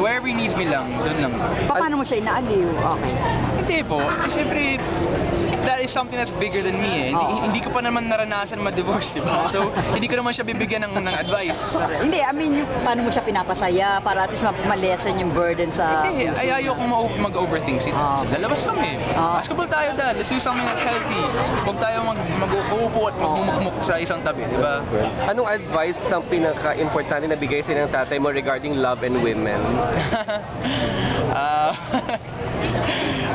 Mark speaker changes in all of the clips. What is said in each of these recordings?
Speaker 1: wherever he needs me lang, doon lang.
Speaker 2: Paano mo siya inaaliw? Okay.
Speaker 1: Hindi po. Siyempre, that is something that's bigger than me eh. Hindi ko pa naman naranasan ma-divorce, di ba? So, hindi ko naman siya bibigyan ng advice.
Speaker 2: Hindi, I mean, yung paano mo siya pinapasaya para at least ma-lessen yung burden sa
Speaker 1: Hindi, ayoko mag-overthink. Lalabas kami. Basketball tayo dahil. Let's do something that's healthy. Huwag tayo mag-uupo at magmumukmuk sa isang tabi, di ba?
Speaker 3: Anong advice ang pinaka-importante na bigay sa'yo ng tatay mo regarding love and women?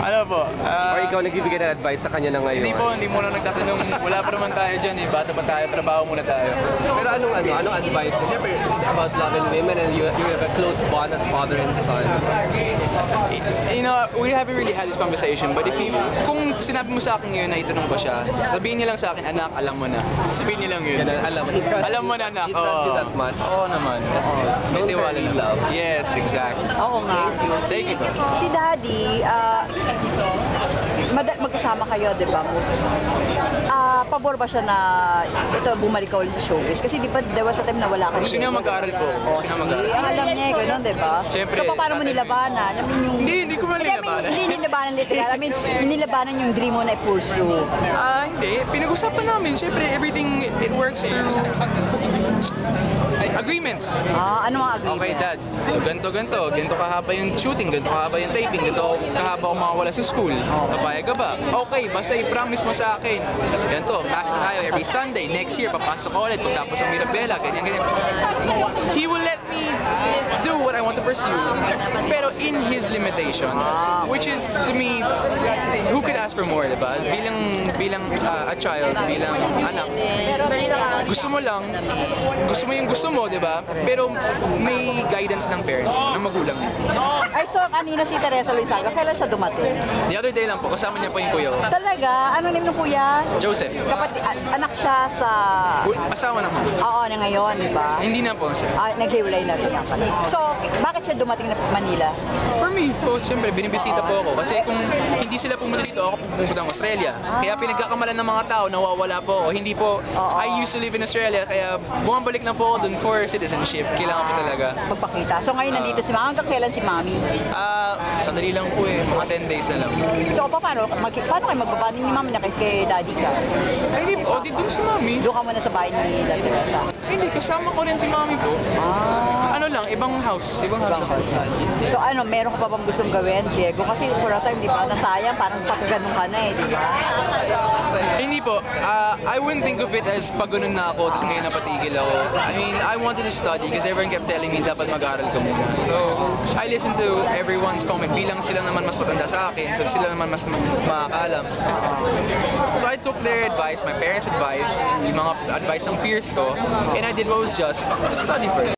Speaker 1: Ano po?
Speaker 3: Or ikaw nagbibigay ng advice sa kanya na ngayon?
Speaker 1: Hindi mo na nagtatanong. Wala pa naman tayo dyan eh. Bata pa tayo, trabaho muna tayo.
Speaker 3: Pero anong advice? Siyempre, about love and women and you have a close bond as father and son.
Speaker 1: You know, we haven't really had this conversation, but kung sinabi mo sa akin ngayon na itanong ko siya, sabihin niya lang sa akin, anak, alam mo na. Sabihin niya lang yun. Alam mo na, anak.
Speaker 3: He trusts you that much?
Speaker 1: Oo naman. May tiwala lang.
Speaker 3: Love.
Speaker 1: Yes, exactly.
Speaker 2: Oo nga.
Speaker 1: Thank you.
Speaker 2: Si Daddy, magkasama kayo, di ba? Pabor ba siya na ito, bumalik ka ulit sa showbiz? Kasi di ba, there was a time na wala kayo.
Speaker 1: Gusto niya mag-aaral po. Gusto niya mag-aaral.
Speaker 2: Ang alam niya, gano'n, di ba?
Speaker 1: Siyempre.
Speaker 2: So, paano mo nilabanan? I mean,
Speaker 1: Hindi ko man nilabanan.
Speaker 2: Hindi nilabanan literal. I mean, nilabanan yung dream mo na i-pursue.
Speaker 1: Hindi. Pinag-usapan namin. Siyempre, everything, it works through agreements.
Speaker 2: Ano ang agreement?
Speaker 1: Okay, Dad. So, ganito kahaba yung shooting, ganito kahaba yung taping, ganito kahaba ako makawala sa school. Papayag ka ba? Okay, basta i-promise mo sa akin. Ganito, mass na tayo every Sunday. Next year, papasok ko ulit. Pagtapos ng Mirabela, ganyan. He will let me do what I want to pursue, pero in his limitations. Which is, to me, who could ask for more, diba? Bilang a child, bilang anak. Gusto mo yung gusto mo, diba? Pero may guidance ng parents, ng magulang.
Speaker 2: Ay, so kanina si Teresa Loizaga, kailan siya dumating?
Speaker 1: The other day lang po, kasama niya po yung kuya ko.
Speaker 2: Talaga? Anong name ng kuya?
Speaker 1: Joseph.
Speaker 2: Anak siya sa...
Speaker 1: Asawa naman.
Speaker 2: Oo, na ngayon, di ba?
Speaker 1: Hindi na po siya.
Speaker 2: Naghiwalay na rin siya pala. So, bakit siya dumating na Manila?
Speaker 1: For me, po, siyempre, binibisita po ako. Kasi kung hindi sila pumunta dito, ako pupunta ng Australia. Kaya pinagkakamalan ng mga tao, nawawala po ako. Hindi po, I used to live in Australia, kaya bumabalik na po ako dun for citizenship. Kailangan ko talaga.
Speaker 2: Magpakita. So, ngayon nandito si Mami. Hanggang kailan si Mami?
Speaker 1: Sandali lang po eh. Mga 10 days na lang.
Speaker 2: So, paano kayo magbabanding ni Mami na kay Daddy ka?
Speaker 1: Ay, hindi po. Dito si Mami.
Speaker 2: Doon ka muna sa bahay ni Teresa?
Speaker 1: Hindi, kasama ko rin si Mami po. Ano lang, ibang house. Ibang house.
Speaker 2: So, meron ka pa bang gustong gawin, Diego? Kasi for a time, di ba, nasayang, parang pagganong ka na eh, di ba?
Speaker 1: Hindi po. I wouldn't think of it as pag ganun na ako, tapos ngayon napatigil ako. I mean, I wanted to study because everyone kept telling me dapat mag-aaral ka muna. So, I listened to everyone's comment. Bilang sila naman mas matanda sa akin, so sila naman mas makakaalam. So, I took their advice, my parents' advice, yung mga advice ng peers ko, and I did what was just to study first.